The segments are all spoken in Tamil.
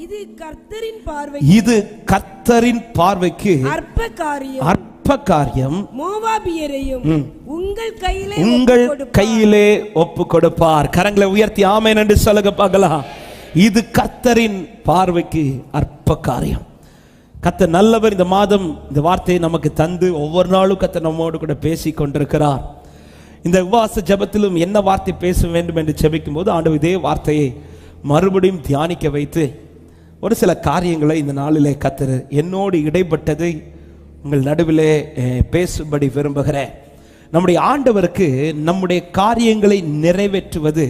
இது கர்த்தரின் பார்வைக்கு அற்ப காரியம். மோவாபியரையும் உங்கள் கையிலே ஒப்பு கொடுப்பார். கரங்களை உயர்த்தி ஆமென் என்று சொல்லுங்க பார்க்கலாம். இது கர்த்தரின் பார்வைக்கு அற்ப காரியம். கர்த்தர் நல்லவர். இந்த மாதம் இந்த வார்த்தையை நமக்கு தந்து ஒவ்வொரு நாளும் கர்த்தர் நம்மோடு கூட பேசி கொண்டிருக்கிறார். இந்த உபவாச ஜெபத்திலும் என்ன வார்த்தை பேச வேண்டும் என்று ஜெபிக்கும் போது ஆண்டவர் இதே வார்த்தையை மறுபடியும் தியானிக்க வைத்து ஒரு சில காரியங்களை இந்த நாளிலே கர்த்தர் என்னோடு இடைப்பட்டதை உங்கள் நடுவிலே பேசும்படி விரும்புகிறேன். நம்முடைய ஆண்டவருக்கு நம்முடைய காரியங்களை நிறைவேற்றுவது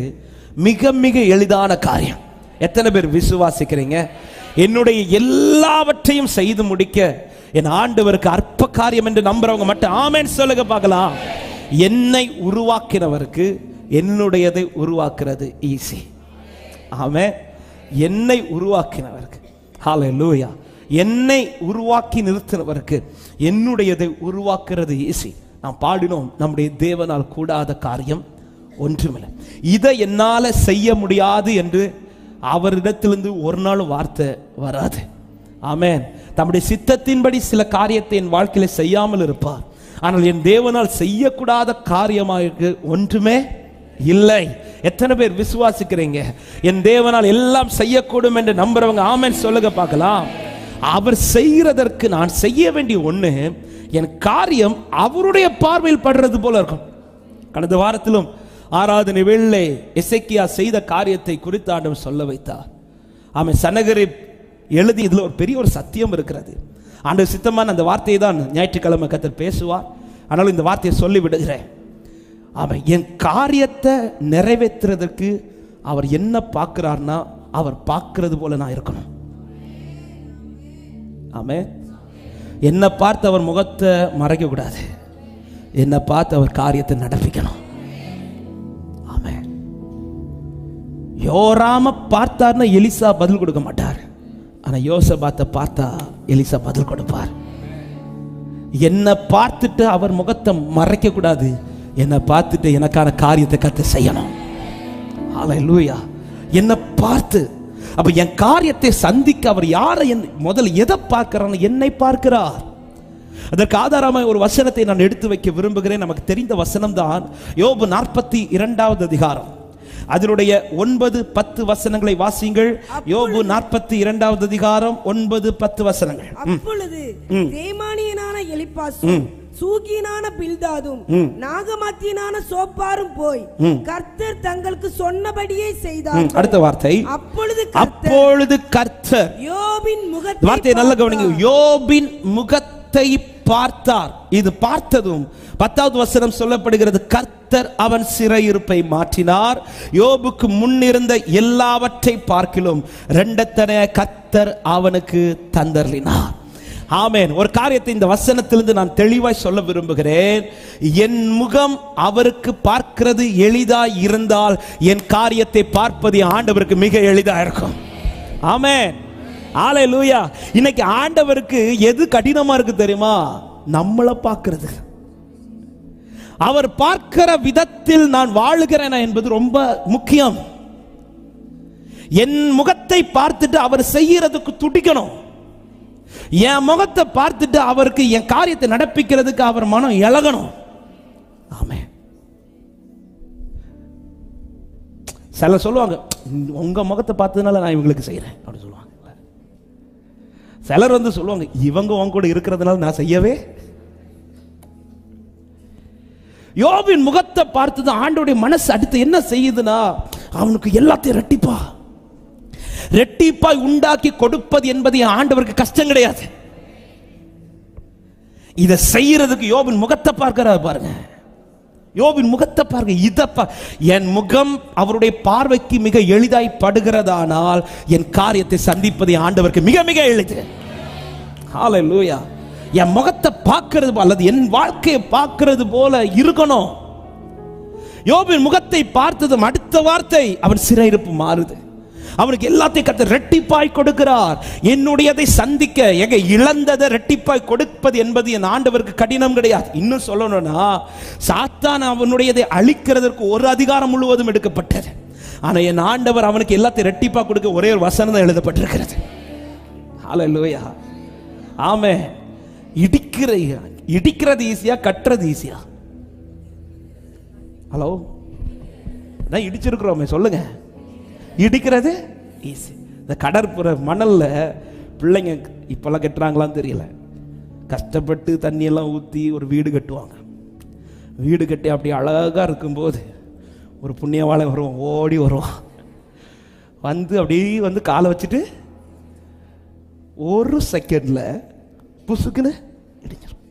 மிக மிக எளிதான காரியம். எத்தனை பேர் விசுவாசிக்கிறீங்க? என்னுடைய எல்லாவற்றையும் செய்து முடிக்க என் ஆண்டவருக்கு அற்ப காரியம் என்று நம்புறவங்க மட்டும் ஆமென் சொல்லுங்க பார்க்கலாம். என்னை உருவாக்கினவருக்கு என்னுடையதை உருவாக்குறது ஈஸி. ஆமென். என்னை உருவாக்கினவருக்கு, ஹல்லேலூயா, என்னை உருவாக்கி நிறுத்தினவருக்கு என்னுடையதை உருவாக்குறது ஈஸி. நாம் பாடினோம், நம்முடைய தேவனால் கூடாத காரியம் ஒன்றுமில்லை. இதை என்னால் செய்ய முடியாது என்று அவரிடத்திலிருந்து ஒரு நாள் வார்த்தை வராது. ஆமென். தம்முடைய சித்தத்தின்படி சில காரியத்தை என் வாழ்க்கையில செய்யாமல் இருப்பார். ஆனால் என் தேவனால் செய்யக்கூடாத காரியமாக ஒன்றுமே இல்லை. எத்தனை பேர் விசுவாசிக்கிறீங்க? என் தேவனால் எல்லாம் செய்யக்கூடும் என்று நம்புறவங்க ஆமென் சொல்லுங்க பார்க்கலாம். அவர் செய்கிறதற்கு நான் செய்ய வேண்டிய ஒண்ணு, என் காரியம் அவருடைய பார்வையில் படுறது போல இருக்கும். கடந்த வாரத்திலும் ஆராதனை வேளை எசேக்கியா செய்த காரியத்தை குறித்து ஆண்டவர் சொல்ல வைத்தார். ஆமென். சனகரை எழுதி இதில் ஒரு பெரிய ஒரு சத்தியம் இருக்கிறது. ஆண்டவர் சித்தமான அந்த வார்த்தையை தான் ஞாயிற்றுக்கிழமை கர்த்தர் பேசுவார். ஆனாலும் இந்த வார்த்தையை சொல்லி விடுகிறேன். ஆமாம், என் காரியத்தை நிறைவேற்றுறதுக்கு அவர் என்ன பார்க்கிறார்னா அவர் பார்க்கிறது போல நான் இருக்கணும். ஆமென். என்னை பார்த்து அவர் முகத்தை மறைக்க கூடாது. என்னை பார்த்து அவர் காரியத்தை நடப்பிக்கணும். ஆமென். யோராம பார்த்தார்னா எலிசா பதில் கொடுக்க மாட்டார். ஆனா யோசபாத்தை பார்த்தா எலிசா பதில் கொடுப்பார். என்னை பார்த்துட்டு அவர் முகத்தை மறைக்க கூடாது. என்னை பார்த்துட்டு எனக்கான காரியத்தை கர்த்தர் செய்யணும். ஹல்லேலூயா. என்னை பார்த்து அப்ப என் காரியத்தை சந்திக்க அவர் யாரை முதல்ல எதை பார்க்கிறார்? என்னை பார்க்கிறார். அதற்கு ஆதாரமாக ஒரு வசனத்தை நான் எடுத்து வைக்க விரும்புகிறேன். நமக்கு தெரிந்த வசனம் தான் யோபு 42வது அதிகாரம். அதனுடைய 9-10 வசனங்களை வாசிங்கள். யோபு 42வது அதிகாரம் 9-10 வசனங்கள். அப்பொழுது தேமானியனான எலிப்பாசும் சூகியனான பில்தாதும் நாகமாத்தியனான சோப்பாரும் போய் கர்த்தர் தங்களுக்கு சொன்னபடியே செய்தார்கள். அடுத்த வார்த்தை, அப்பொழுது கர்த்தர் யோபின் முகத்தை, வார்த்தையை நல்ல கவனிங்க, யோபின் முகத்தை பார்த்தார். இது பார்த்ததும் 10வது வசனம் சொல்லப்படுகிறது, கர்த்தர் அவன் சிறையிருப்பை மாற்றினார். யோபுக்கு முன்னிருந்த எல்லாவற்றை பார்க்கிலும் இரண்டத்தனை கர்த்தர் அவனுக்கு தந்தருளினார். ஆமென். ஒரு காரியத்தை இந்த வசனத்திலிருந்து நான் தெளிவாய் சொல்ல விரும்புகிறேன். என் முகம் அவருக்கு பார்க்கிறது எளிதாய் இருந்தால் என் காரியத்தை பார்ப்பது ஆண்டவருக்கு மிக எளிதா இருக்கும். ஆமென். ஹல்லேலூயா. இன்னைக்கு ஆண்டவருக்கு எது கடினமா இருக்கு தெரியுமா? நம்மளை பார்க்கிறது. அவர் பார்க்கிற விதத்தில் நான் வாழுகிறேன் என்பது ரொம்ப முக்கியம். என் முகத்தை பார்த்துட்டு அவர் செய்யறதுக்கு துடிக்கணும். என் முகத்தை பார்த்துட்டு அவருக்கு என் காரியத்தை நடப்பிக்கிறதுக்கு அவர் மனம் இழகணும். ஆமென். சில சொல்லுவாங்க, உங்க முகத்தை பார்த்ததுனால நான் இவங்களுக்கு செய்யறேன் அப்படி சொல்லுவாங்க. சிலர் வந்து சொல்லுவாங்க, இவங்க உங்க கூட இருக்கிறதுனால நான் செய்யவே. யோபின் முகத்தை பார்த்தது ஆண்டவருடைய மனசு அடுத்து என்ன செய்யுதுன்னா, அவனுக்கு எல்லாத்தையும் ரெட்டிப்பாய் உண்டாக்கி கொடுப்பது என்பது ஆண்டவருக்கு கஷ்டம் கிடையாது. இதை செய்யறதுக்கு யோபின் முகத்தை பார்க்கிறார் பாருங்க. யோபின் முகத்தை பாருங்க. இதப்பா என் முகம் அவருடைய பார்வைக்கு மிக எளிதாய் படுகிறதானால் என் காரியத்தை சந்திப்பது ஆண்டவருக்கு மிக மிக எளிது. ஹல்லேலூயா. என் முகத்தை பார்க்கிறது அல்லது என் வாழ்க்கையை பார்க்கிறது போல இருக்கணும். யோபின் முகத்தை பார்த்ததும் அடுத்த வார்த்தை அவன் சிறையிருப்பு மாறுது. அவனுக்கு எல்லாத்தையும் கர்த்தர் ரெட்டிப்பாய் கொடுக்கிறார். என்னுடையதை சந்திக்க எங்க இழந்ததை ரெட்டிப்பாய் கொடுப்பது என்பது என் ஆண்டவருக்கு கடினம் கிடையாது. இன்னும் சொல்லணும்னா, சாத்தான் அவனுடையதை அழிக்கிறதற்கு ஒரு அதிகாரம் முழுவதும் எடுக்கப்பட்டது. ஆனா என் ஆண்டவர் அவனுக்கு எல்லாத்தையும் ரெட்டிப்பா கொடுக்க ஒரே ஒரு வசனம் தான் எழுதப்பட்டிருக்கிறது. ஹல்லேலூயா, ஆமென். இடிக்கிறது ஈஸியா, கட்டுறது ஈஸியா? ஹலோ, நான் இடிச்சிருக்கிறோமே, சொல்லுங்க. இடிக்கிறது ஈஸி. இந்த கடற்புற மணல்ல பிள்ளைங்க இப்பெல்லாம் கட்டுறாங்களான்னு தெரியல, கஷ்டப்பட்டு தண்ணியெல்லாம் ஊற்றி ஒரு வீடு கட்டுவாங்க. வீடு கட்டி அப்படி அழகாக இருக்கும்போது ஒரு புண்ணியவாளன் வருவான், ஓடி வருவான், வந்து அப்படியே வந்து காலை வச்சுட்டு ஒரு செகண்ட்ல புசுக்குன்னு இடிச்சிடும்.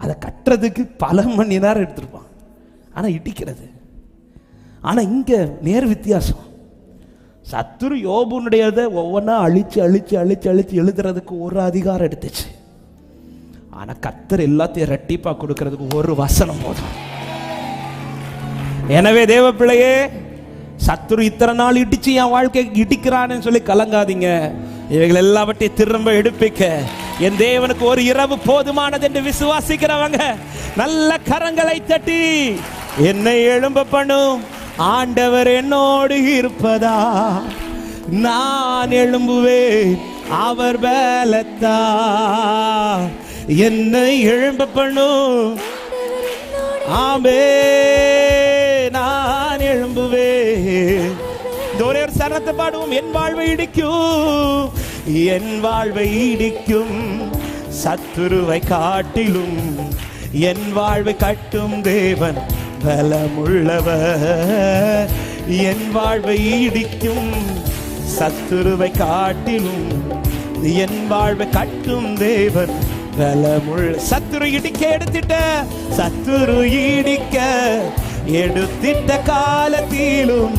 அதை கட்டுறதுக்கு பல மணி நேரம் எடுத்திருப்பான், ஆனால் இடிக்கிறது. ஆனால் இங்கே நேர் வித்தியாசம். சத்துரு யோபுனுடையதை ஒவ்வொன்றா அழிச்சு அழிச்சு அழிச்சு அழிச்சு எழுதுறதுக்கு ஒரு அதிகாரம் எடுத்துச்சு. ஆனால் கர்த்தர் எல்லாத்தையும் ரெட்டிப்பா கொடுக்கறதுக்கு ஒரு வசனம் போதும். எனவே தேவ பிள்ளையே, சத்துரு இத்தனை நாள் இடிச்சு என் வாழ்க்கை இடிக்கிறான்னு சொல்லி கலங்காதீங்க. இவைகள் எல்லாவற்றையும் திரும்ப எடுப்பிக்க என் தேவனுக்கு ஒரு இரவு போதுமானது என்று விசுவாசிக்கிறவங்க நல்ல கரங்களை தட்டி என்னை எழும்ப பண்ணும் ஆண்டவர் என்னோடு இருப்பதா, நான் எழும்புவேன் அவர் பலத்தா. என்னை எழும்ப பண்ணும், ஆமே, நான் எழும்புவேன். ஒரே ஒரு சரணத்தை பாடுவோம். என் வாழ்வை இடிக்கும், என் வாழ்வை இடிக்கும் சத்துருவை காட்டிலும் என் வாழ்வை கட்டும் தேவன் பலமுள்ளவர். என் வாழ்வை இடிக்கும் சத்துருவை காட்டிலும் என் வாழ்வை கட்டும் தேவன் பலமுள்ள. சத்துரு இடிக்க எடுத்திட்ட, சத்துரு இடிக்க எடுத்திட்ட காலத்திலும்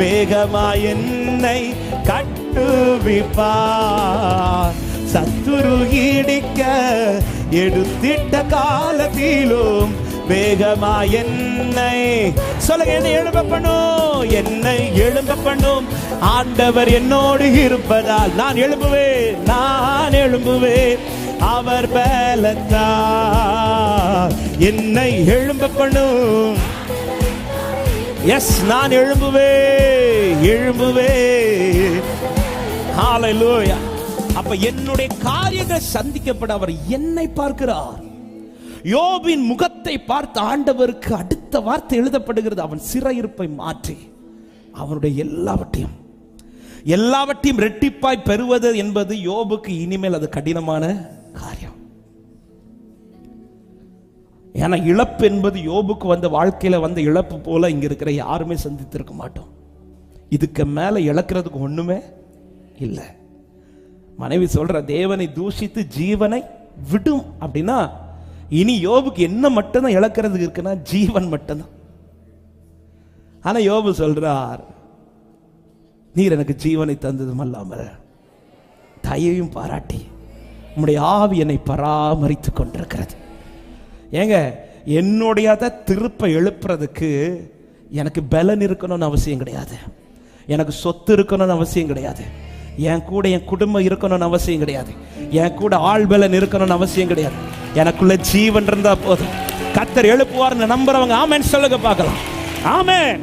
வேகமாய் என்னை கட்டுவிப்பார். சத்துரு இடிக்க எடுத்திட்ட காலத்திலும் வேகமாய் என்னை சொல்லுங்க, என்னை எழும்ப பண்ணும், என்னை எழும்ப பண்ணும் ஆண்டவர் என்னோடு இருப்பதால் நான் எழும்புவேன், நான் எழும்புவேன் அவர் பலத்தால். என்னை எழும்ப பண்ணும், எஸ், நான் எழும்புவேன். ஹல்லேலூயா. அப்ப என்னுடைய காரியங்கள் சந்திக்கப்பட அவர் என்னை பார்க்கிறார். யோபின் முகத்தை பார்த்து ஆண்டவருக்கு அடுத்த வார்த்தை எழுதப்படுகிறது, அவன் சிறையிருப்பை மாற்றி அவனுடைய எல்லாவற்றையும் ரெட்டிப்பாய் பெறுவது என்பது யோபுக்கு இனிமேல் அது கடினமான காரியம். ஏன்னா இழப்பு என்பது யோபுக்கு வந்த வாழ்க்கையில வந்த இழப்பு போல இங்க இருக்கிற யாருமே சந்தித்திருக்க மாட்டோம். இதுக்கு மேல இழக்கிறதுக்கு ஒண்ணுமே இல்லை. மனைவி சொல்ற, தேவனை தூஷித்து ஜீவனை விடும் அப்படின்னா இனி யோபுக்கு என்ன மட்டும்தான் இழக்கிறதுக்கு இருக்குன்னா ஜீவன் மட்டும்தான். ஆனா யோபு சொல்றார், நீர் எனக்கு ஜீவனை தந்ததும் அல்லாமல் தயையும் பாராட்டி உம்முடைய ஆவி என்னை பராமரித்து கொண்டிருக்கிறது. ஏங்க, என்னுடைய திருப்ப எழுப்புறதுக்கு எனக்கு பலன் இருக்கணும்னு அவசியம் கிடையாது, எனக்கு சொத்து இருக்கணும்னு அவசியம் கிடையாது, என் கூட என் குடும்பம் இருக்கணும்னு அவசியம் கிடையாது, என் கூட ஆள் பலன் இருக்கணும்னு அவசியம் கிடையாது. எனக்குள்ள ஜீவன் இருந்தா போதும். கர்த்தர் எழுப்புவார்னு நம்புறவங்க ஆமென் சொல்லுங்க பார்க்கலாம். ஆமென்,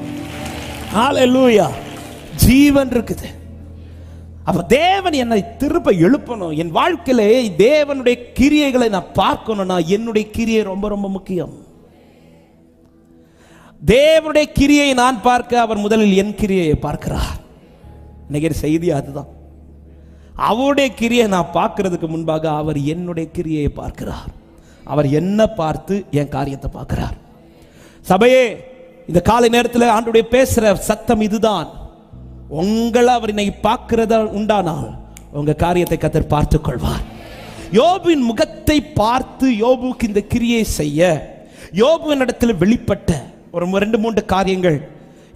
ஹல்லேலூயா. ஜீவன் இருக்குது. அப்ப தேவன் என்னை திரும்ப எழுப்பணும். என் வாழ்க்கையில தேவனுடைய கிரியைகளை நான் பார்க்கணும்னா என்னுடைய கிரியை ரொம்ப ரொம்ப முக்கியம். தேவனுடைய கிரியை நான் பார்க்க அவர் முதலில் என் கிரியை பார்க்கிறார். இன்னைக்கு செய்தி அதுதான். அவருடைய கிரியை நான் பார்க்கிறதுக்கு முன்பாக அவர் என்னுடைய கிரியை பார்க்கிறார். அவர் என்ன பார்த்து என் காரியத்தை பார்க்கிறார். சபையே, இந்த காலை நேரத்தில் ஆண்டவருடைய பேசுற சத்தம் இதுதான். உங்களை அவர் இன்னைக்கு பார்க்கிறதா உண்டானால் உங்க காரியத்தை கர்த்தர் பார்த்துக் கொள்வார். யோபுவின் முகத்தை பார்த்து யோபுக்கு இந்த கிரியை செய்ய யோபுவின் இடத்துல வெளிப்பட்ட ஒரு 2-3 காரியங்கள்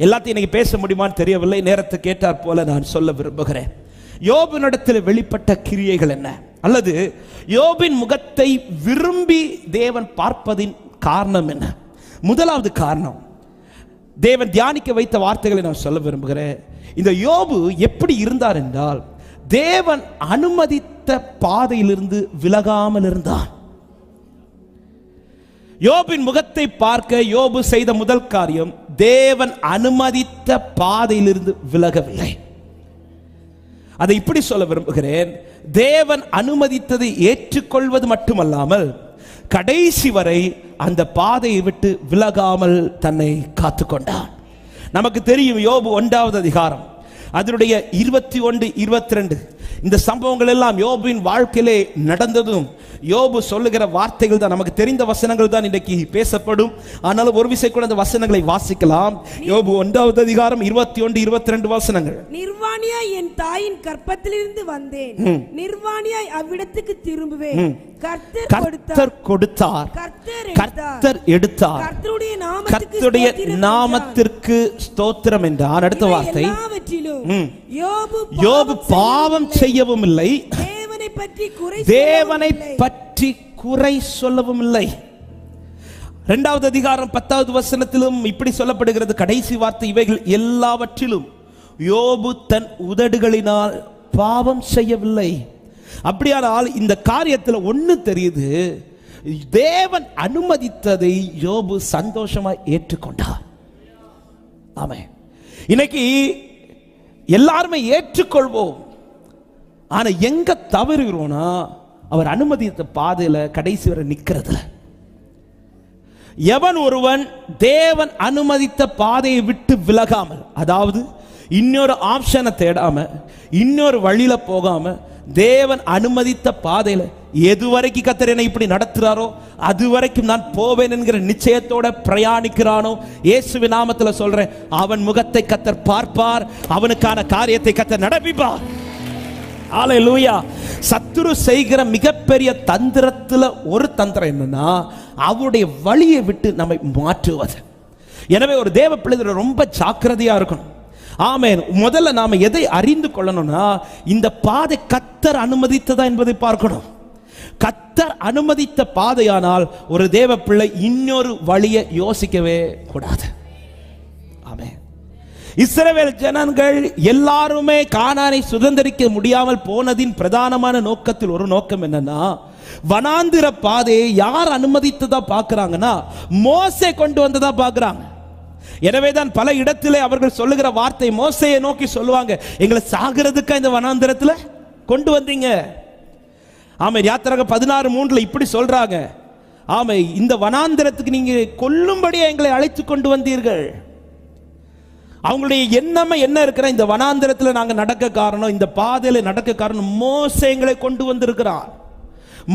எல்லாத்தையும் இன்னைக்கு பேச முடியுமான்னு தெரியவில்லை. நேரத்துக்கு ஏற்றாற் போல நான் சொல்ல விரும்புகிறேன். யோபின் இடத்துல வெளிப்பட்ட கிரியைகள் என்ன, அல்லது யோபின் முகத்தை விரும்பி தேவன் பார்ப்பதின் காரணம் என்ன? முதலாவது காரணம், தேவன் தியானிக்க வைத்த வார்த்தைகளை நான் சொல்ல விரும்புகிறேன். இந்த யோபு எப்படி இருந்தார் என்றால், தேவன் அனுமதித்த பாதையிலிருந்து விலகாமல் இருந்தான். யோபின் முகத்தை பார்க்க யோபு செய்த முதல் காரியம், தேவன் அனுமதித்த பாதையிலிருந்து விலகவில்லை. அதை இப்படி சொல்ல விரும்புகிறேன். தேவன் அனுமதித்ததை ஏற்றுக்கொள்வது மட்டுமல்லாமல் கடைசி வரை அந்த பாதையை விட்டு விலகாமல் தன்னை காத்துக்கொண்டான். நமக்கு தெரியும் யோபு 1வது அதிகாரம் அதனுடைய 21, 22 இந்த சம்பவங்கள் எல்லாம் யோபுவின் வாழ்க்கையிலே நடந்ததும் யோபு சொல்லுகிற வார்த்தைகள் தான், நமக்கு தெரிந்த வசனங்கள் தான் இன்றைக்கு பேசப்படும். ஆனாலும் ஒரு விஷயம் கூட அந்த வசனங்களை வாசிக்கலாம். யோபு 1வது அதிகாரம் 21, 22 வசனங்கள். நிர்வாணியாய் என் தாயின் கற்பத்திலிருந்து வந்தேன், நிர்வாணியாய் அவ்விடத்துக்கு திரும்புவேன். கர்த்தர் கொடுத்தார், கர்த்தர் எடுத்தார், கர்த்தருடைய நாமத்திற்கு ஸ்தோத்திரம் என்றார். அடுத்த வார்த்தை, யோபு பாவம் செய்யவும் இல்லை, தேவனை பற்றி குறை சொல்லவும் இல்லை. 2வது அதிகாரம் 10வது வசனத்திலும் இப்படி சொல்லப்படுகிறது. கடைசி வார்த்தை, இவைகள் எல்லாவற்றிலும் யோபு தன் உதடுகளினால் பாவம் செய்யவில்லை. அப்படியானால் இந்த காரியத்தில் ஒன்று தெரியுது, தேவன் அனுமதித்ததை யோபு சந்தோஷமாய் ஏற்றுக்கொண்டார். ஆமென். இன்னைக்கு எல்லாருமே ஏற்றுக்கொள்வோம், ஆனா எங்க தவறுகிறோம்னா அவர் அனுமதித்த பாதையில கடைசி வரை நிக்கிறதுல. எவன் ஒருவன் தேவன் அனுமதித்த பாதையை விட்டு விலகாமல், அதாவது இன்னொரு ஆப்ஷனை தேடாம இன்னொரு வழியில போகாம தேவன் அனுமதித்த பாதையில எது வரைக்கும் கர்த்தர் என்னை இப்படி நடத்துறாரோ அது வரைக்கும் நான் போவேன் என்கிற நிச்சயத்தோட பிரயாணிக்கிறானோ, இயேசுவின் நாமத்தில் சொல்றேன், அவன் முகத்தை கர்த்தர் பார்ப்பார், அவனுக்கான காரியத்தை கர்த்தர் நடப்பிப்பார். ஹல்லேலூயா. சத்துரு செய்கிற மிகப்பெரிய தந்திரத்துல ஒரு தந்திரம் என்னன்னா அவருடைய வழியை விட்டு நம்மை மாற்றுவது. எனவே ஒரு தேவ பிள்ளை ரொம்ப ஜாக்கிரதையா இருக்கணும். ஆமென். முதல்ல நாம எதை அறிந்து கொள்ளணும்னா இந்த பாதை கர்த்தர் அனுமதித்ததா என்பதை பார்க்கணும். கர்த்தர் அனுமதித்த பாதையானால் ஒரு தேவ பிள்ளை இன்னொரு வழியை யோசிக்கவே கூடாது. ஆமென். இஸ்ரவேல் ஜனங்கள் எல்லாருமே கானானை சுதந்தரிக்க முடியாமல் போனதின் பிரதானமான நோக்கத்தில் ஒரு நோக்கம் என்னன்னா, வனாந்திர பாதையை யார் அனுமதித்ததா பார்க்கறாங்கன்னா மோசே கொண்டு வந்ததா பார்க்கறாங்க. எனவேதான் பல இடத்திலே அவர்கள் சொல்லுகிற வார்த்தை மோசேயை நோக்கி சொல்லுவாங்க, எங்களை சாகிறதுக்கா இந்த வனாந்திரத்துல கொண்டு வந்தீங்க. ஆமை யாத்திராகமம் 16:3 இப்படி சொல்றாங்க, ஆமை இந்த வனாந்திரத்துக்கு நீங்க கொல்லும்படியா எங்களை அழைத்து கொண்டு வந்தீர்கள். அவங்களுடைய எண்ணமே என்ன இருக்கிற, இந்த வனாந்திரத்தில் நாங்க நடக்க காரணம், இந்த பாதையில நடக்க காரணம் மோசே எங்களை கொண்டு வந்திருக்கிறார்,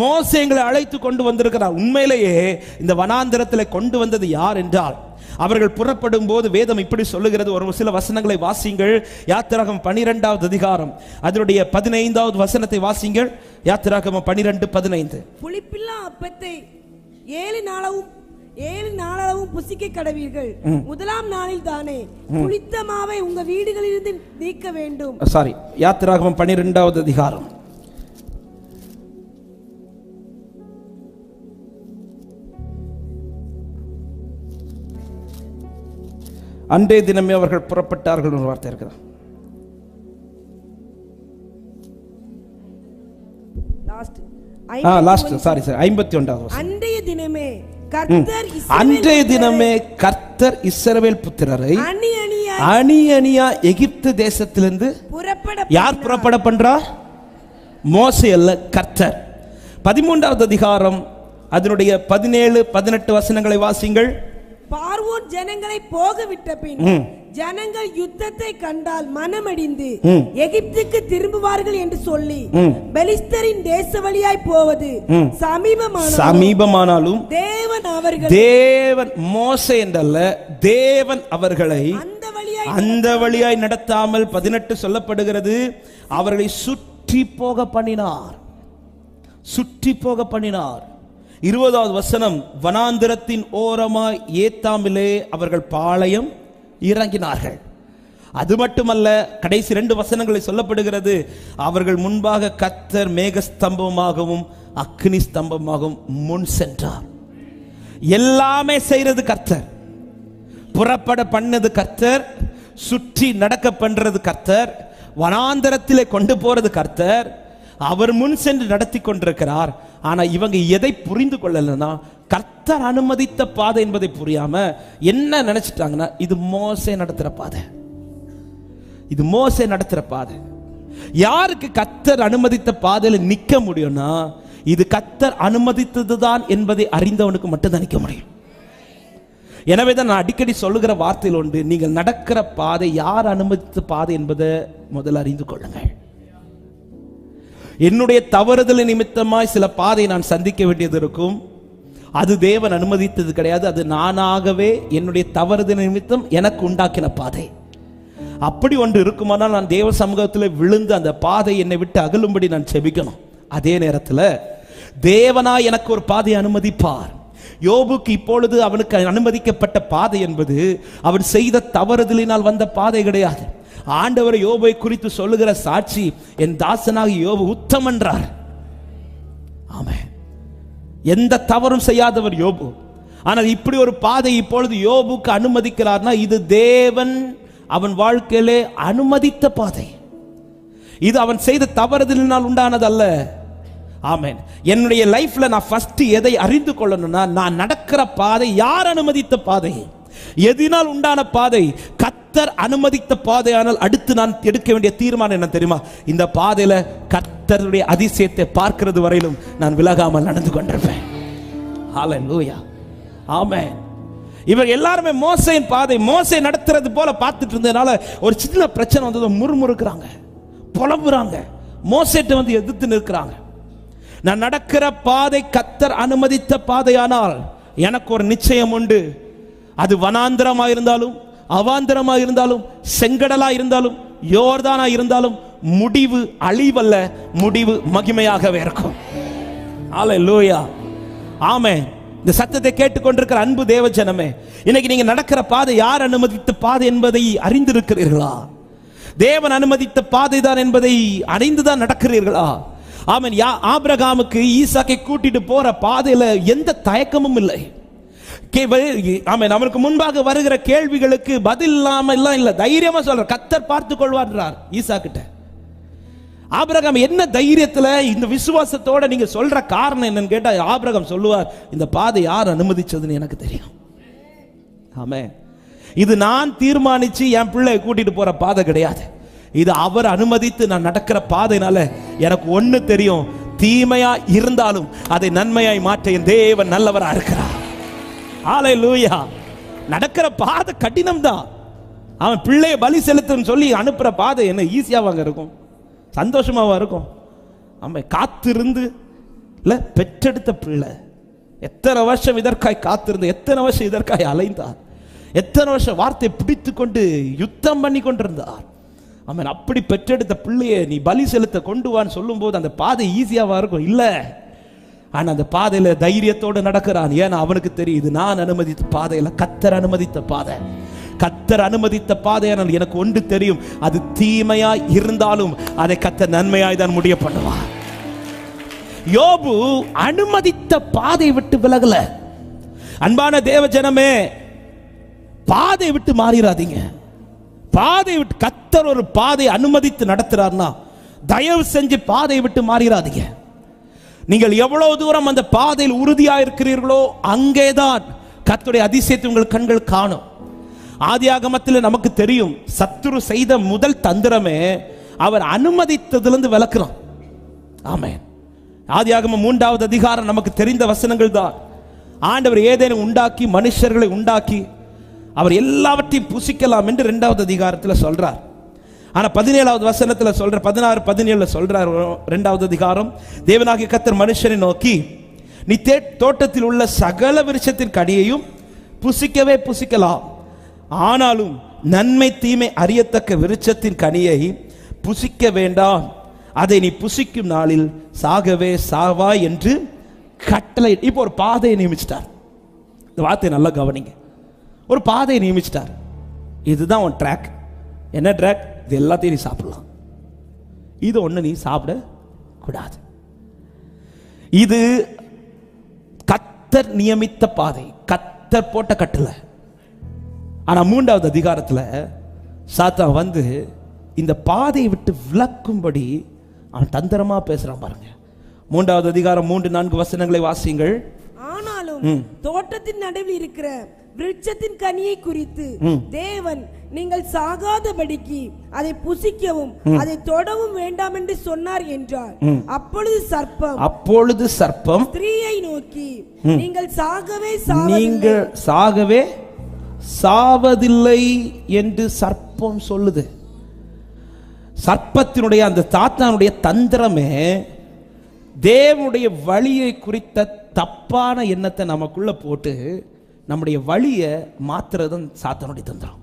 மோசே எங்களை அழைத்து கொண்டு வந்திருக்கிறார். உண்மையிலேயே இந்த வனாந்திரத்தில் கொண்டு வந்தது யார் என்றால், அவர்கள் புறப்படும் போது வேதம் இப்படி சொல்லுகிறது. ஒரு சில வசனங்களை வாசிங்கள். யாத்திராகமம் 12வது அதிகாரம் அதனுடைய 15வது வசனத்தை வாசிங்கள். யாத்திராகமம் 12:15. புளிப்பில்லா அப்பத்தை 7 நாளளவும் புசிக்க கடவீர்கள், முதலாம் நாளில் தானே புளித்த மாவை உங்க வீடுகளிலிருந்து நீக்க வேண்டும். சாரி, யாத்திராகமம் 12வது அதிகாரம் அன்றே தினமே அவர்கள் புறப்பட்டார்கள் ஒரு வார்த்தை இருக்கிறது. சாரி 51வது. அன்றைய தினமே கர்த்தர் இஸ்ரவேல் புத்திரரை அணி அணியா எகிப்து தேசத்திலிருந்து யார் புறப்பட பண்றார்? மோசே அல்ல, கர்த்தர். 13வது அதிகாரம் அதனுடைய 17-18 வசனங்களை வாசிங்கள். பார்வோன் ஜனங்களை போக விட்ட பின் ஜனங்கள் யுத்தத்தை கண்டால் மனமடிந்து எகிப்துக்கு திரும்புவார்கள் என்று சொல்லி பெலிஸ்தரின் தேச வழியாய் போவது சமீபமானாலும் தேவன் மோசே என்றல்ல, தேவன் அவர்களை அந்த வழியாய் நடத்தாமல் 18 சொல்லப்படுகிறது, அவர்களை சுற்றி போக பண்ணினார். 20வது வசனம், வனாந்திரத்தின் ஓரமாய் ஏத்தாமிலே அவர்கள் பாளையம் இறங்கினார்கள். அது மட்டுமல்ல, கடைசி 2 வசனங்களை சொல்லப்படுகிறது, அவர்கள் முன்பாக கர்த்தர் மேகஸ்தம்பமாகவும் அக்னி ஸ்தம்பமாகவும் முன் சென்றார். எல்லாமே செய்யறது கர்த்தர், புறப்பட பண்ணது கர்த்தர், சுற்றி நடக்க பண்றது கர்த்தர், வனாந்தரத்திலே கொண்டு போறது கர்த்தர். அவர் முன் சென்று நடத்தி கொண்டிருக்கிறார். ஆனா இவங்க எதை புரிந்து கொள்ளலன்னா, கர்த்தர் அனுமதித்த பாதை என்பதை புரியாம என்ன நினைச்சிட்டாங்கன்னா, இது மோசே நடத்துற பாதை, இது மோசே நடத்துற பாதை. யாருக்கு கர்த்தர் அனுமதித்த பாதையில நிக்க முடியும்னா, இது கர்த்தர் அனுமதித்ததுதான் என்பதை அறிந்தவனுக்கு மட்டும்தான் நிக்க முடியும். எனவே தான் நான் அடிக்கடி சொல்லுகிற வார்த்தையில் உண்டு, நீங்கள் நடக்கிற பாதை யார் அனுமதித்த பாதை என்பதை முதல்ல அறிந்து கொள்ளுங்கள். என்னுடைய தவறுதல் நிமித்தமாய் சில பாதை நான் சந்திக்க வேண்டியது இருக்கும். அது தேவன் அனுமதித்தது கிடையாது, அது நானாகவே என்னுடைய தவறுதல் நிமித்தம் எனக்கு உண்டாக்கின பாதை. அப்படி ஒன்று இருக்குமானால் நான் தேவ சமூகத்தில் விழுந்து அந்த பாதை என்னை விட்டு அகலும்படி நான் செபிக்கணும். அதே நேரத்தில் தேவனாய் எனக்கு ஒரு பாதையை அனுமதிப்பார். யோபுக்கு இப்பொழுது அவனுக்கு அனுமதிக்கப்பட்ட பாதை என்பது அவன் செய்த தவறுதலினால் வந்த பாதை கிடையாது. ஆண்டவர் யோபை குறித்து சொல்லுகிற சாட்சி, என் தாசனாகி யோபு உத்தமன் என்றார். ஆமென். எந்த தவறும் செய்யாதவர் யோபு. ஆனால் இப்படி ஒரு பாதை இப்பொழுது யோபுக்கு அனுமதிக்கிறார்னா, இது தேவன் அவன் வாழ்க்கையிலே அனுமதித்த பாதை. இது அவன் செய்த தவறுதலினால் உண்டானதல்ல. ஆமென். என்னுடைய லைஃப்ல நான் ஃபர்ஸ்ட் எதை அறிந்து கொள்ளணும்னா, நான் நடக்கிற பாதை யார் அனுமதித்த பாதை, எதினால் உண்டான பாதை. கர்த்தர் அனுமதித்த பாதையானால் அடுத்து நான் எடுக்க வேண்டிய தீர்மானம் என்ன தெரியுமா? இந்த பாதையில கர்த்தருடைய அதிசயத்தை பார்க்கிறது வரையிலும் நான் விலகாமல் நடந்து கொண்டிருப்பேன். ஹல்லேலூயா. ஆமென். இவர் எல்லாருமே மோசேயின் பாதை, மோசே நடத்துறது போல பார்த்துட்டு இருந்ததுனால ஒரு சின்ன பிரச்சனை வந்தது, முறுமுறுக்கிறாங்க, புலம்புறாங்க, மோசேட்ட வந்து எதிர்த்து நிற்கிறாங்க. நான் நடக்கிற பாதை கர்த்தர் அனுமதித்த பாதையானால் எனக்கு ஒரு நிச்சயம் உண்டு. அது வனாந்திரமா இருந்தாலும், அவாந்திரமா இருந்தாலும், செங்கடலா இருந்தாலும், யோர்தானா இருந்தாலும், முடிவு அழிவல்ல, முடிவு மகிமையாகவே இருக்கும். ஹல்லேலூயா. ஆமென். இந்த சத்தத்தை கேட்டுக்கொண்டிருக்கிற அன்பு தேவ ஜனமே, இன்னைக்கு நீங்க நடக்கிற பாதை யார் அனுமதித்த பாதை என்பதை அறிந்திருக்கிறீர்களா? தேவன் அனுமதித்த பாதை தான் என்பதை அறிந்துதான் நடக்கிறீர்களா? ஆமென். ஆபிரகாமுக்கு ஈசாக்கை கூட்டிட்டு போற பாதையில எந்த தயக்கமும் இல்லை. ஆமென். அவனுக்கு முன்பாக வருகிற கேள்விகளுக்கு பதில் இல்லாம இல்ல, தைரியமா சொல்ற, கர்த்தர் பார்த்துக் கொள்வார் ஈசா கிட்ட. ஆபிரகாம் என்ன தைரியத்துல இந்த விசுவாசத்தோட நீங்க சொல்ற காரணம் என்னன்னு கேட்டா, ஆபிரகாம் சொல்லுவார், இந்த பாதை யார் அனுமதிச்சதுன்னு எனக்கு தெரியும். ஆமென். இது நான் தீர்மானிச்சு என் பிள்ளை கூட்டிட்டு போற பாதை கிடையாது, இது அவர் அனுமதித்து நான் நடக்கிற பாதைனால எனக்கு ஒண்ணு தெரியும், தீமையா இருந்தாலும் அதை நன்மையாய் மாற்ற என் தேவன் நல்லவரா இருக்கிறார். ஹல்லேலூயா. நடக்கிற பாதை கடினம் தான். அவன் பிள்ளையை பலி செலுத்துன்னு சொல்லி அனுப்புற பாதை என்ன ஈஸியாவாங்க இருக்கும், சந்தோஷமாவா இருக்கும்? அவன் காத்திருந்து இல்ல, பெற்றெடுத்த பிள்ளை எத்தனை வருஷம் இதற்காய் காத்திருந்து, எத்தனை வருஷம் இதற்காய் அலைந்தார், எத்தனை வருஷம் வார்த்தை பிடித்து கொண்டு யுத்தம் பண்ணி கொண்டிருந்தார். அவன் அப்படி பெற்றெடுத்த பிள்ளையை நீ பலி செலுத்த கொண்டு வான்னு சொல்லும் போது அந்த பாதை ஈஸியாவா இருக்கும்? இல்ல. ஆனா அந்த பாதையில தைரியத்தோடு நடக்கிறான். ஏன்னா அவனுக்கு தெரியுது, நான் அனுமதித்த பாதையில கர்த்தர் அனுமதித்த பாதை, கர்த்தர் அனுமதித்த பாதையானால் எனக்கு ஒன்று தெரியும், அது தீமையா இருந்தாலும் அதை கர்த்தர் நன்மையாய் தான் முடிய பண்ணுவார். யோபு அனுமதித்த பாதை விட்டு விலகல. அன்பான தேவ ஜனமே, பாதை விட்டு மாறிடாதீங்க. பாதை விட்டு, கர்த்தர் ஒரு பாதை அனுமதித்து நடத்துறார்னா தயவு செஞ்சு பாதை விட்டு மாறிடாதீங்க. நீங்கள் எவ்வளவு தூரம் அந்த பாதையில் உறுதியா இருக்கிறீர்களோ அங்கேதான் கர்த்தருடைய அதிசயத்தை உங்கள் கண்கள் காணும். ஆதியாகமத்தில் நமக்கு தெரியும், சத்துரு செய்த முதல் தந்திரமே அவர் அனுமதித்ததிலிருந்து விலக்குறான். ஆமென். ஆதியாகமம் 3வது அதிகாரம் நமக்கு தெரிந்த வசனங்கள் தான். ஆண்டவர் ஏதேனும் உண்டாக்கி, மனுஷர்களை உண்டாக்கி அவர் எல்லாவற்றையும் புசிக்கலாம் என்று 2வது அதிகாரத்தில் சொல்றார். ஆனா 17வது வசனத்தில் சொல்ற, 16, 17 சொல்றார் 2வது அதிகாரம், தேவனாகிய கர்த்தர் மனுஷனை நோக்கி, நீ தோட்டத்தில் உள்ள சகல விருட்சத்தின் கனியையும் புசிக்கவே புசிக்கலாம், ஆனாலும் நன்மை தீமை அறியத்தக்க விருட்சத்தின் கனியை புசிக்க வேண்டாம், அதை நீ புசிக்கும் நாளில் சாகவே சாவாய் என்று கட்டளை. இப்போ ஒரு பாதையை நியமிச்சிட்டார். இந்த வார்த்தையை நல்லா கவனிங்க. ஒரு பாதையை நியமிச்சிட்டார். இதுதான் உன் ட்ராக். என்ன ட்ராக்? இது எல்லாத்தையும் நீ சாப்பிடலாம், இது ஒண்ணு நீ சாப்பிட கூடாது. இது கர்த்தர் நியமித்த பாதை, கர்த்தர் போட்ட கட்டளை. ஆனா 3வது அதிகாரத்துல சாத்தான் வந்து இந்த பாதையை விட்டு விலக்கும்படி அவன் தந்திரமா பேசுறான் பாருங்க. 3வது அதிகாரம் 3-4 வசனங்களை வாசியுங்கள். ஆனாலும் தோட்டத்தின் நடுவில் இருக்கிற விருட்சத்தின் கனியை குறித்து தேவன் நீங்கள் சாகாதபடிக்கு அதை புசிக்கவும் அதை தொடவும் வேண்டாம் என்று சொன்னார் என்றார். அப்பொழுது சர்ப்பம் ஸ்திரீயை நோக்கி, நீங்கள் சாகவே சாவதில்லை என்று சர்ப்பம் சொல்லுது. சர்ப்பத்தினுடைய அந்த சாத்தானுடைய தந்திரமே தேவனுடைய வழியை குறித்த தப்பான எண்ணத்தை நமக்குள்ள போட்டு நம்முடைய வழியை மாத்துறது சாத்தானுடைய தந்திரம்.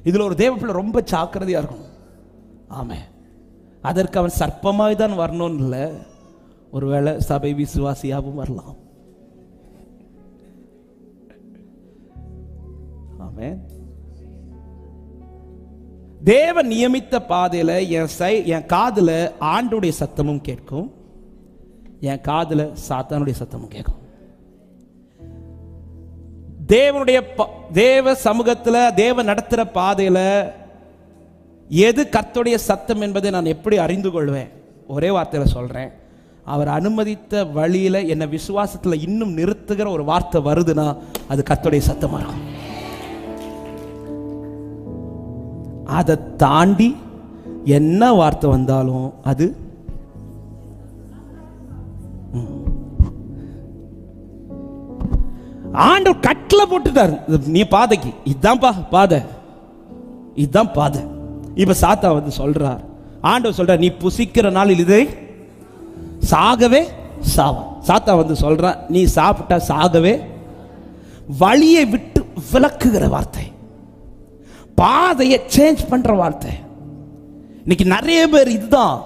இதுல ஒரு தேவ பிள்ளை ரொம்ப ஜாக்கிரதையா இருக்கணும். ஆமே, அதற்கு அவன் சர்ப்பமாய் தான் வரணும்னு இல்லை, ஒருவேளை சபை விசுவாசியாகவும் வரலாம். ஆமே, தேவன் நியமித்த பாதையில என் காதுல ஆண்டுடைய சத்தமும் கேட்கும், என் காதுல சாத்தானுடைய சத்தமும் கேட்கும். தேவ சமூகத்துல தேவ நடத்துற பாதையில எது கர்த்தருடைய சத்தம் என்பதை நான் எப்படி அறிந்து கொள்வேன்? ஒரே வார்த்தையில சொல்றேன், அவர் அனுமதித்த வழியில என்ன விசுவாசத்துல இன்னும் நிறுத்துகிற ஒரு வார்த்தை வருதுன்னா அது கர்த்தருடைய சத்தமா இருக்கும். அதை தாண்டி என்ன வார்த்தை வந்தாலும் அது ஆண்டவர் கட்டளை போட்டுட்டார், நீ பாதைக்கு இதுதான் பாதை, இதுதான் பாதை. இப்ப சாத்தா வந்து சொல்றார், ஆண்டவர் சொல்றார், நீ புசிக்கிற நாளில் இதை சாகவே சாவா. சாத்தா வந்து சொல்றான், நீ சாப்பிட்டா சாகவே. வழியை விட்டு விலக்குகிற வார்த்தை, பாதையை சேஞ்ச் பண்ற வார்த்தை. இன்னைக்கு நிறைய பேர் இதுதான்.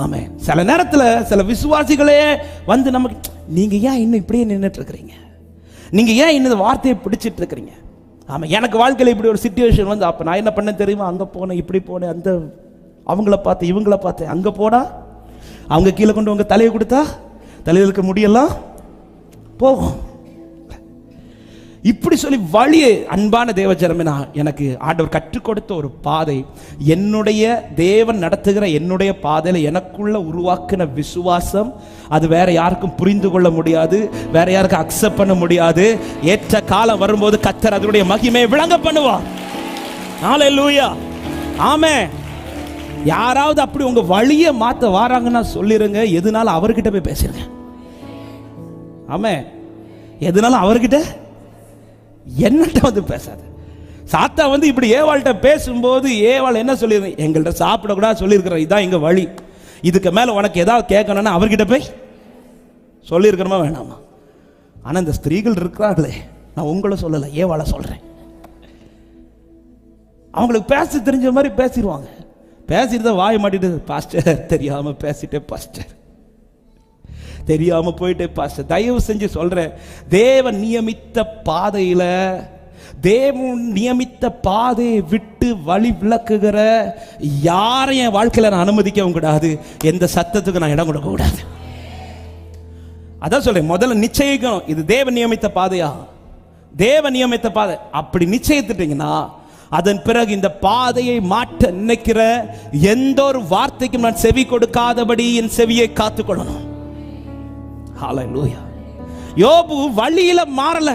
ஆமே, சில நேரத்தில் சில விசுவாசிகளே வந்து நமக்கு, நீங்க ஏன் இன்னும் இப்படியே நின்றுட்டு இருக்கிறீங்க, நீங்க ஏன் இன்னும் வார்த்தையை பிடிச்சிட்டு இருக்கிறீங்க? ஆமா, எனக்கு வாழ்க்கையில் இப்படி ஒரு சிச்சுவேஷன் வந்து, அப்ப நான் என்ன பண்ண தெரியுமா, அங்க போனேன், இப்படி போனேன், அந்த அவங்கள பார்த்தேன், இவங்கள பார்த்தேன், அங்க போனா அவங்க கீழே கொண்டு உங்க தலையை கொடுத்தா தலையில் இருக்க முடியெல்லாம் போகும். இப்படி சொல்லி வழியை, அன்பான தேவஜனமே, எனக்கு ஆண்டவர் கற்றுக் கொடுத்த ஒரு பாதை, என்னுடைய தேவன் நடத்துகிற என்னுடைய பாதையில எனக்குள்ள உருவாக்கின விசுவாசம், அது வேற யாருக்கும் புரிந்து கொள்ள முடியாது, வேற யாருக்கும் அக்செப்ட் பண்ண முடியாது. ஏற்ற காலம் வரும்போது கர்த்தர் அதனுடைய மகிமையை விளங்க பண்ணுவார். ஹல்லேலூயா, ஆமென். யாராவது அப்படி உங்க வழியை மாத்த வாராங்கன்னா சொல்லிருங்க, எதுனாலும் அவர்கிட்ட போய் பேசுங்க. ஆமென், எதுனாலும் அவர்கிட்ட, என்னட்ட வந்து பேசாது. சாத்தா வந்து இப்படி ஏவாள்கிட்ட பேசும்போது ஏவாள் என்ன சொல்லியிருந்தேன், எங்கள்கிட்ட சாப்பிடக்கூடாது சொல்லியிருக்கிறேன், இதான் எங்க வழி, இதுக்கு மேல உனக்கு ஏதாவது கேட்கணும்னா அவர்கிட்ட போய் சொல்லியிருக்கிறோமா வேணாமா? ஆனா இந்த ஸ்திரீகள் இருக்கிறார்களே, நான் உங்களை சொல்லல, ஏவாளை சொல்றேன். அவங்களுக்கு பேச தெரிஞ்ச மாதிரி பேசிடுவாங்க, பேசிட்டு வாய் மாட்டிட்டு, பாஸ்டர் தெரியாம பேசிட்டே, பாஸ்டர் தெரியாம போயிட்டே, பாஸ்டர் தயவு செஞ்சு சொல்றேன், தேவன் நியமித்த பாதையில, தேவன் நியமித்த பாதையை விட்டு வழி விளக்குகிற யாரையும் என் வாழ்க்கையில நான் அனுமதிக்கவும் கூடாது, எந்த சத்தத்துக்கு நான் இடம் கொடுக்க கூடாது. அதான் சொல்றேன், முதல்ல நிச்சயிக்கணும், இது தேவன் நியமித்த பாதையா, தேவன் நியமித்த பாதை. அப்படி நிச்சயித்துட்டீங்கன்னா அதன் பிறகு இந்த பாதையை மாற்ற நினைக்கிற எந்த ஒரு வார்த்தைக்கும் நான் செவி கொடுக்காதபடி என் செவியை காத்துக்கொள்ளணும். ஹல்லேலூயா. யோபு வழியில மாறல,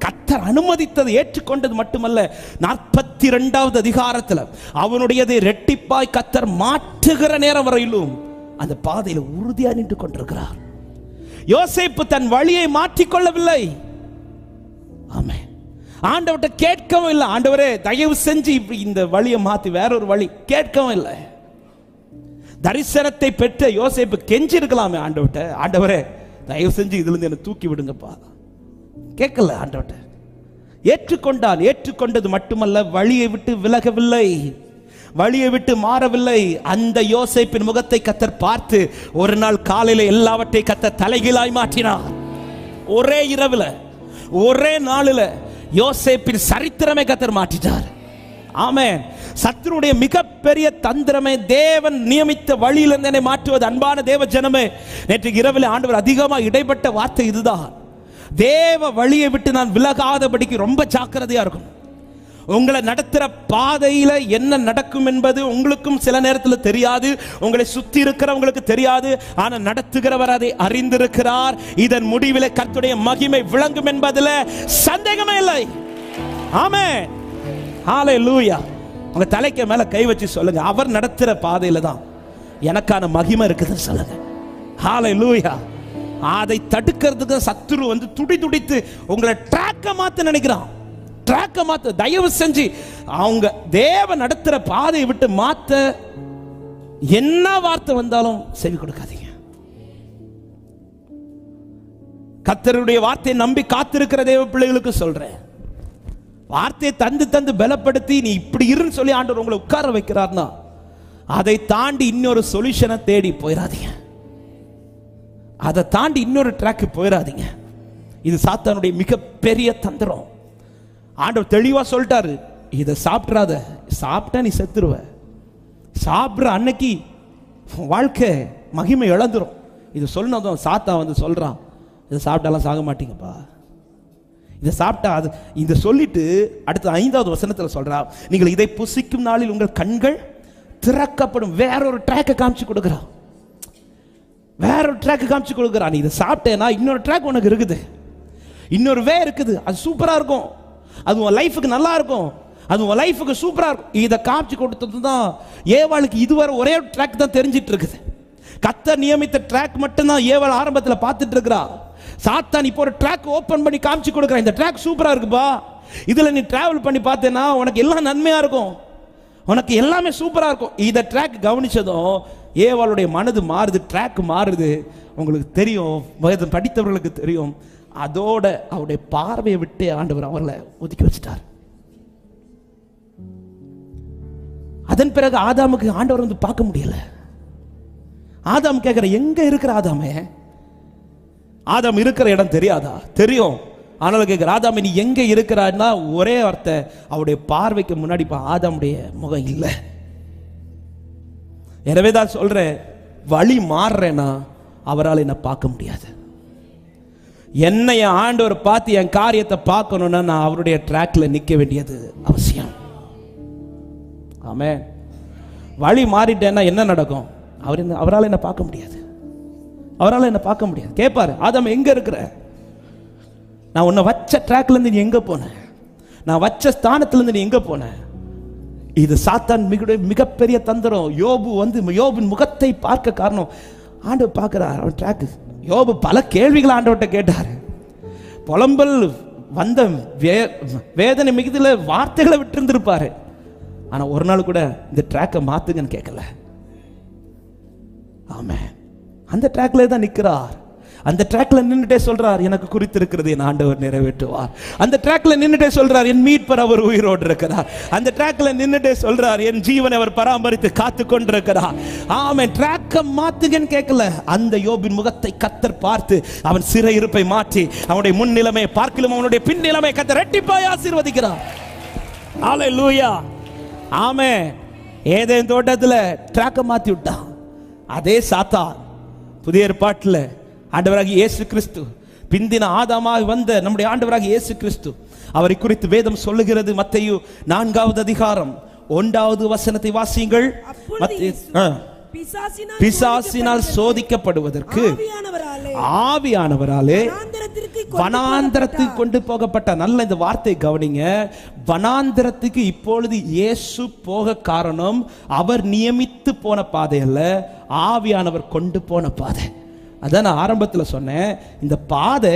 கர்த்தர் அனுமதித்ததை ஏற்றுக்கொண்டது மட்டுமல்ல, 42வது அதிகாரத்தில் அவனுடையதை ரெட்டிப்பாய் கர்த்தர் மாற்றுகிற நேரம் வரையிலும் அந்த பாதையில உறுதியா நின்று கொண்டிருக்கிறார். யோசேப்பு தன் வழியை மாற்றிக்கொள்ளவில்லை. ஆமென். ஆண்டவர்கிட்ட கேட்கவும் இல்லை, ஆண்டவரே தயவு செஞ்சு இந்த வழியை மாத்தி வேற ஒரு வழி, கேட்கவும் இல்லை. தரிசனத்தை பெற்ற யோசேப்பு கெஞ்சி இருக்கலாமே ஆண்டவர்கிட்ட, ஆண்டவரே தயவு செஞ்சு இதுல இருந்து என்ன தூக்கி விடுங்கப்பா, கேட்கல ஆண்டவர்கிட்ட. ஏற்றுக்கொண்டான். ஏற்றுக்கொண்டது மட்டுமல்ல, வழியை விட்டு விலகவில்லை, வழியை விட்டு மாறவில்லை. அந்த யோசேப்பின் முகத்தை கர்த்தர் பார்த்து ஒரு நாள் காலையில எல்லாவற்றை கர்த்தர் தலைகீழாய் மாற்றினார். ஒரே இரவுல, ஒரே நாளில யோசேப்பின் சரித்திரமே கர்த்தர் மாற்றிட்டார். ஆமென். சத்துருடைய மிகப்பெரிய தந்திரமே தேவன் நியமித்த வழியிலிருந்து என்னை மாற்றுவது. அன்பான தேவ ஜனமே, நேற்று இரவில் ஆண்டவர் அதிகமாக இடைப்பட்ட வார்த்தை இதுதான், தேவ வழியை விட்டு நான் விலகாதபடிக்கு ரொம்ப ஜாக்கிரதையா இருக்கும். உங்களை நடத்துற பாதையில என்ன நடக்கும் என்பது உங்களுக்கும் சில நேரத்தில் தெரியாது, உங்களை சுத்தி இருக்கிறவங்களுக்கு தெரியாது. ஆனா நடத்துகிறவர் அதை அறிந்திருக்கிறார். இதன் முடிவில் கர்த்தருடைய மகிமை விளங்கும் என்பதில் சந்தேகமே இல்லை. ஆமென், ஹல்லேலூயா. உங்க தலைக்கு மேல கை வச்சு சொல்லுங்க, அவர் நடத்துற பாதையில தான் எனக்கான மகிமை இருக்குதுன்னு சொல்லுங்க. ஹல்லேலூயா. அதை தடுக்கிறதுக்கு சத்துரு வந்து துடித்து உங்களை ட்ராக்க மாத்த நினைக்கிறான். ட்ராக்க மாத்த தயவு செஞ்சு அவங்க தேவ நடத்துற பாதையை விட்டு மாத்த என்ன வார்த்தை வந்தாலும் செவி கொடுக்காதீங்க. கர்த்தருடைய வார்த்தையை நம்பி காத்திருக்கிற தேவ பிள்ளைகளுக்கு சொல்றேன், வார்த்தையை தந்து பலப்படுத்தி நீ இப்படி இருன்னு சொல்லி ஆண்டவர் உங்களை உட்கார வைக்கிறார்னா அதை தாண்டி இன்னொரு சொல்யூஷனை தேடி போயிடாதீங்க. அதை தாண்டி இன்னொரு ட்ராக்கு போயிடாதீங்க. இது சாத்தானுடைய மிகப்பெரிய தந்திரம். ஆண்டவர் தெளிவா சொல்லிட்டாரு, இதை சாப்பிட்றாத, சாப்பிட்டா நீ செத்துருவ. சாப்பிட்ற அன்னைக்கு வாழ்க்கை மகிமை இழந்துரும். இது சொன்னதும் சாத்தா வந்து சொல்றான், இதை சாப்பிட்டாலாம் சாக மாட்டீங்கப்பா, இதை சாப்பிட்டா அது. இதை சொல்லிட்டு அடுத்த 5வது வசனத்தில் சொல்றா, நீங்கள் இதை புசிக்கும் நாளில் உங்கள் கண்கள் திறக்கப்படும். வேறொரு ட்ராக்கை காமிச்சு கொடுக்குறான், வேறொரு ட்ராக் காமிச்சு கொடுக்குறான். நீ இதை சாப்பிட்டேன்னா இன்னொரு ட்ராக் உனக்கு இருக்குது, இன்னொரு வே இருக்குது, அது சூப்பரா இருக்கும், அது உன் லைஃபுக்கு நல்லா இருக்கும், அது உன் லைஃபுக்கு சூப்பரா இருக்கும். இதை காமிச்சு கொடுத்தது தான் ஏவாளுக்கு இதுவரை ஒரே ட்ராக் தான் தெரிஞ்சிட்டு இருக்குது. கர்த்தர் நியமித்த ட்ராக் மட்டும்தான் ஏவாள் ஆரம்பத்தில் பார்த்துட்டு இருக்கிறா. சாத்தான் இப்போ ஒரு ட்ராக் ஓபன் பண்ணி காமிச்சு கொடுக்குறான், இந்த ட்ராக் சூப்பரா இருக்குப்பா, இதுல நீ டிராவல் பண்ணி பார்த்தேன்னா உனக்கு எல்லாம் நன்மையா இருக்கும், உனக்கு எல்லாமே சூப்பரா இருக்கும். இதை ட்ராக் கவனிச்சதும் ஏவாளுடைய மனது மாறுது, ட்ராக் மாறுது. உங்களுக்கு தெரியும், வேதம் படித்தவர்களுக்கு தெரியும். அதோட அவருடைய பார்வையை விட்டு ஆண்டவர் அவர்களை ஒதுக்கி வச்சிட்டார். அதன் பிறகு ஆதாமுக்கு ஆண்டவர் வந்து பார்க்க முடியல. ஆதாம் கேட்கிற, எங்க இருக்கிற ஆதாமே? ஆதாம் இருக்கிற இடம் தெரியாதா? தெரியும். ஆனாலும் கேட்கிற, ஆதாம் நீ எங்க இருக்கிறான்னா ஒரே வார்த்தை, அவருடைய பார்வைக்கு முன்னாடி ஆதாமுடைய முகம் இல்லை. எனவே தான் சொல்றேன், வழி மாறுறேன்னா அவரால் என்ன பார்க்க முடியாது. என்னை ஆண்டவர் பார்த்து என் காரியத்தை பார்க்கணும்னா நான் அவருடைய ட்ராக்ல நிற்க வேண்டியது அவசியம். ஆமென். வழி மாறிட்டேன்னா என்ன நடக்கும்? அவரால் என்ன பார்க்க முடியாது, அவரால் என்ன பார்க்க முடியாது. கேட்பாரு, ஆதாம் எங்க இருக்கிற? நான் உன்னை வச்ச ட்ராக்ல இருந்து நீ எங்க போன? நான் வச்ச ஸ்தானத்துல இருந்து நீ எங்க போன? இது சாத்தான் மிகப்பெரிய தந்திரம். யோபு வந்து யோபின் முகத்தை பார்க்க காரணம், ஆண்டவர் பார்க்கிறார் அவன் ட்ராக். யோபு பல கேள்விகள் ஆண்டவர்கிட்ட கேட்டார். புலம்பல் வந்த வேதனை மிகுதியில் வார்த்தைகளை விட்டு இருந்திருப்பாரு. ஆனா ஒரு நாள் கூட இந்த ட்ராக்கை மாத்துங்கன்னு கேட்கல. ஆமென். அந்த ட்ராக்ல தான் நிற்கிறார். அந்த ட்ராக்ல நின்னுட்டே சொல்றார், எனக்கு குறித்திருக்கிறது என் ஆண்டவர் நிறைவேற்றுவார். அந்த ட்ராக்ல நின்னுட்டே சொல்றார், என் மீட்பர் அவர் உயிரோடு இருக்கிறார். அந்த ட்ராக்ல நின்னுட்டே சொல்றார், என் ஜீவனை அவர் பராமரித்து காத்து கொண்டிருக்கிறார். ஆமென். ட்ராக்க மாத்துங்கன்னு கேட்கல. அந்த யோபின் முகத்தை கர்த்தர் பார்த்து அவன் சிறை இருப்பை மாற்றி அவனுடைய முன் நிலைமை பார்க்கலும் அவனுடைய பின் நிலைமை கர்த்தர் இரட்டிப்பாய் ஆசீர்வதிக்கிறார். ஹல்லேலூயா. ஆமென். ஏதேன் தோட்டத்துல ட்ராக்க மாத்தி விட்டான். அதே சாத்தான் புதிய ஏற்பாட்டில் ஆண்டவராகிய இயேசு கிறிஸ்து, பிந்தின ஆதாமாக வந்த நம்முடைய ஆண்டவராகிய இயேசு கிறிஸ்து, அவரை குறித்து வேதம் சொல்லுகிறது. மத்தேயு 4வது அதிகாரம் 1வது வசனத்தை வாசியுங்கள். பிசாசினால் சோதிக்கப்படுவதற்கு ஆவியானவராலே வனாந்தரத்துக்கு கொண்டு போகப்பட்ட. நல்ல இந்த வார்த்தை கவனிங்க. வனாந்தரத்துக்கு இப்பொழுது இயேசு போக காரணம் அவர் நியமித்து போன பாதை அல்ல, ஆவியானவர் கொண்டு போன பாதை. அதான் நான் ஆரம்பத்தில் சொன்னேன், இந்த பாதை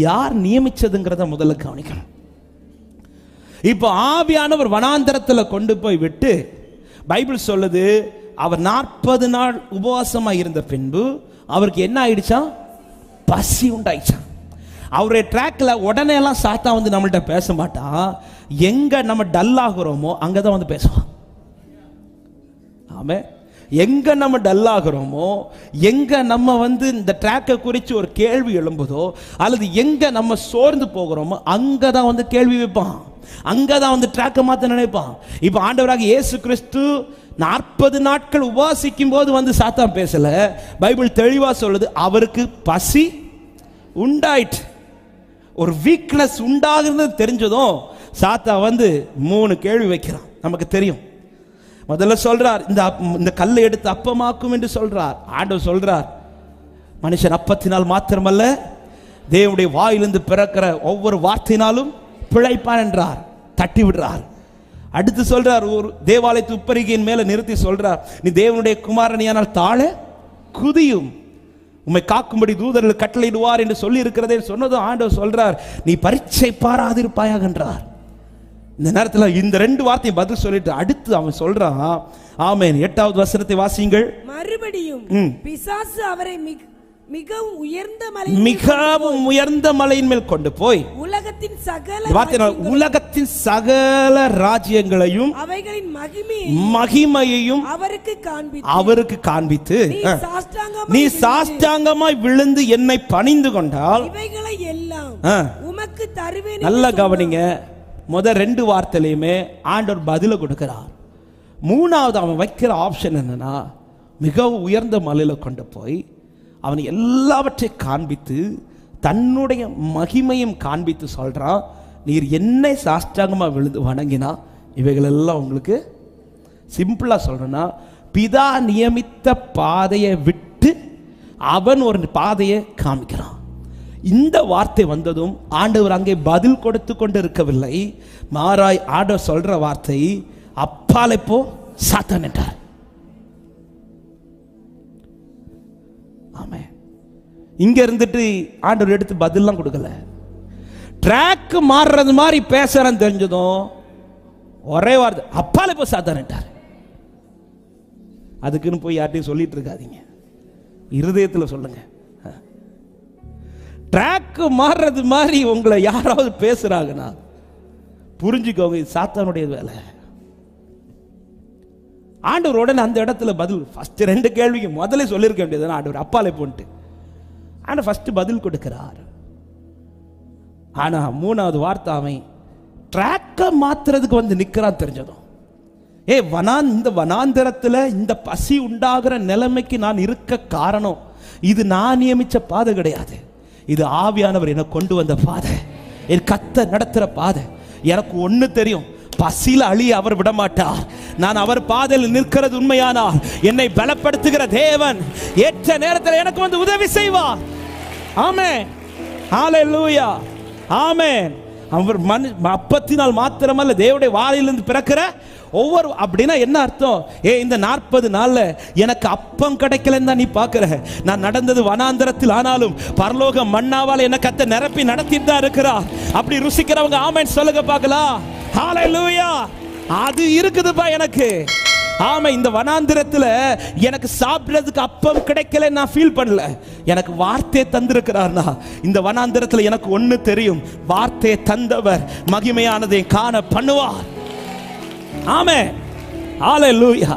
யார் நியமிச்சதுங்கிறத முதல்ல கவனிக்கணும். இப்போ ஆவியானவர் வனாந்தரத்தில் கொண்டு போய் விட்டு, பைபிள் சொல்லுது அவர் 40 நாள் உபவாசமா இருந்த பின்பு அவருக்கு என்ன ஆயிடுச்சா? பசி உண்டாயிடுச்சா. அவருடைய ட்ராக்ல உடனே எல்லாம் சாத்தா வந்து நம்மள்ட்ட பேச மாட்டான். எங்க நம்ம டல் ஆகுறோமோ அங்கதான் வந்து பேசுவான். ஆமே. எங்க நம்ம டல் ஆகுறோமோ, எங்க நம்ம வந்து இந்த ட்ராக்கை குறித்து ஒரு கேள்வி எழும்புதோ, அல்லது எங்க நம்ம சோர்ந்து போகிறோமோ அங்கதான் வந்து கேள்வி வைப்பான், அங்கதான் வந்து ட்ராக்கை மாத்த நினைப்பான். இப்ப ஆண்டவராக இயேசு கிறிஸ்து 40 நாட்கள் உபவாசிக்கும் போது வந்து சாத்தான் பேசல. பைபிள் தெளிவா சொல்லுது, அவருக்கு பசி உண்டாயிற்று. ஒரு வீக்னஸ் உண்டாகிறது தெரிஞ்சதும் சாத்தா வந்து 3 கேள்வி வைக்கிறான். நமக்கு தெரியும். முதல்ல சொல்றார், இந்த கல்லை எடுத்து அப்பமாக்கும் என்று சொல்றார். ஆண்டவர் சொல்றார், மனுஷன் அப்பத்தினால் மாத்திரமல்ல தேவனுடைய வாயிலிருந்து பிறக்கிற ஒவ்வொரு வார்த்தையினாலும் பிழைப்பான் என்றார். தட்டி விடுறார். அடுத்து சொல்றார், ஒரு தேவாலயத்து உப்பரிகையின் மேல நிறுத்தி சொல்றார், நீ தேவனுடைய குமாரனியானால் தாழ குதியும், உம்மை காக்கும்படி தூதர்கள் கட்டளையிடுவார் என்று சொல்லி இருக்கிறதே சொன்னதும் ஆண்டவர் சொல்றார், நீ பரீட்சை பாராதிருப்பாயாக என்றார். இந்த நேரத்தில் இந்த 2 வார்த்தையை பதில் சொல்லிட்டு அடுத்து அவன் சொல்றான், ஆமென். 8வது வசனத்தை வாசியுங்கள். மறுபடியும் பிசாசு அவரை மிகவும் உயர்ந்த மலையின் மேல் கொண்டு போய் உலகத்தின் சகல ராஜ்யங்களையும் அவைகளின் மகிமையையும் அவருக்கு காண்பித்து நீ சாஷ்டாங்கமாய் விழுந்து என்னை பணிந்து கொண்டால் இவைகளை எல்லாம் உமக்கு தருவேன். நல்லா கவனிங்க. முதல் 2 வார்த்தையிலுமே ஆண்டவர் பதில கொடுக்கிறார். 3வது அவன் வைக்கிற ஆப்ஷன் என்னன்னா, மிகவும் உயர்ந்த மலையில கொண்டு போய் அவன் எல்லாவற்றையும் காண்பித்து தன்னுடைய மகிமையும் காண்பித்து சொல்றான், நீர் என்னை சாஷ்டாங்கமா விழுந்து வணங்கினா இவைகள் எல்லாம் உங்களுக்கு, சிம்பிளா சொல்றேன்னா, பிதா நியமித்த பாதையை விட்டு அவன் ஒரு பாதையை காமிக்கிறான். இந்த வார்த்தை வந்ததும் ஆண்டவர் அங்கே பதில் கொடுத்து கொண்டு இருக்கவில்லை. மாறாய் ஆண்டவர் சொல்ற வார்த்தை, அப்பாலே போ சாத்தான் என்றார். ஆமே. இங்க இருந்துட்டு ஆண்டவர் எடுத்து பதில்லாம் கொடுக்கல. ட்ராக் மாறுறது மாதிரி பேசுறான்னு தெரிஞ்சதும் ஒரே வார்த்தை, அப்பாலே போ சாத்தான் என்றார். அதுக்குன்னு போய் யார்ட்டையும் சொல்லிட்டு இருக்காதீங்க, இருதயத்தில் சொல்லுங்க. ட்ராக் மாறுறது மாதிரி உங்களை யாராவது பேசுறாங்கன்னா புரிஞ்சுக்கோங்க, இது சாத்தானுடைய வேலை. ஆண்டவர் உடனே அந்த இடத்துல பதில், ஃபர்ஸ்ட் 2 கேள்விக்கு முதல்ல சொல்லியிருக்க வேண்டியது, ஆண்டவர் அப்பாலே போன்ட்டு ஆண்டவர் ஃபர்ஸ்ட் பதில் கொடுக்கிறார். ஆனா 3வது வார்த்தை அவன் ட்ராக்க மாத்துறதுக்கு வந்து நிக்கிறான் தெரிஞ்சதும், இந்த வனாந்தரத்துல இந்த பசி உண்டாகிற நிலைமைக்கு நான் இருக்க காரணம் இது நான் நியமிச்ச பாதை கிடையாது, இது ஆவியானவர் எனக்கு கொண்டு வந்த பாதை, என் கத்த நடத்துற பாதை. எனக்கு ஒண்ணு தெரியும், பசியில் அழிய அவர் விடமாட்டார். நான் அவர் பாதையில் நிற்கிறது உண்மையானால் என்னை பலப்படுத்துகிற தேவன் ஏற்ற நேரத்தில் எனக்கு வந்து உதவி செய்வார். ஆமென், ஹல்லேலூயா, ஆமென். அவர் அப்பத்தினால் மாத்திரமல்ல தேவனுடைய வாயிலிருந்து பிறக்கிற ஒவ்வொரு, அப்படின்னா என்ன அர்த்தம்? இந்த 40 நாள்ல எனக்கு அப்பம் கிடைக்கலன்னு தான் நீ பாக்குற. நான் நடந்தது வனாந்தரத்தில், ஆனாலும் பரலோக மன்னாவால் என்ன கத்த நிரப்பி நடத்திட்டு தான் இருக்கிறார். அப்படி ருசிக்கிறவங்க ஆமென் சொல்லுங்க பார்க்கலாம். ஹல்லேலூயா. அது இருக்குதுப்பா எனக்கு. ஆமா, இந்த வனாந்திரத்துல எனக்கு சாப்பிடுறதுக்கு அப்பம் கிடைக்கல நான் ஃபீல் பண்ணல, எனக்கு வார்த்தையை தந்திருக்கிறார்னா இந்த வனாந்திரத்துல எனக்கு ஒண்ணு தெரியும், வார்த்தையை தந்தவர் மகிமையானதை காண பண்ணுவார். ஆமென், ஹல்லேலூயா,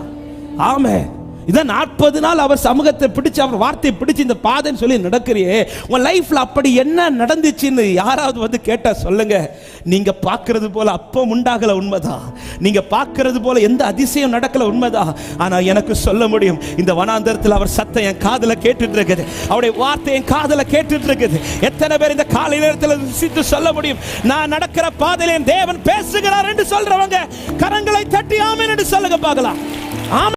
ஆமென். இதான் 40 நாள் அவர் சமூகத்தை பிடிச்சு அவர் வார்த்தையை பிடிச்சு இந்த பாதைன்னு சொல்லி நடக்கிறியே, உன் லைஃப்ல அப்படி என்ன நடந்துச்சுன்னு யாராவது வந்து கேட்டா சொல்லுங்க. நீங்க பார்க்கிறது போல அப்பம் உண்டாகல, உண்மைதான். நீங்க பார்க்கிறது போல எந்த அதிசயம் நடக்கல, உண்மைதான். ஆனா எனக்கு சொல்ல முடியும், இந்த வனாந்தரத்தில் அவர் சத்தம் என் காதுல கேட்டுட்டு இருக்குது, அவருடைய வார்த்தை என் காதுல கேட்டுட்டு இருக்குது. எத்தனை பேர் இந்த காலை நேரத்தில் ருசித்து சொல்ல முடியும், நான் நடக்கிற பாதையில என் தேவன் பேசுகிறார் என்று சொல்றவங்க கரங்களை தட்டி ஆமென் என்று சொல்லுங்க பார்க்கலாம். ஆமென்.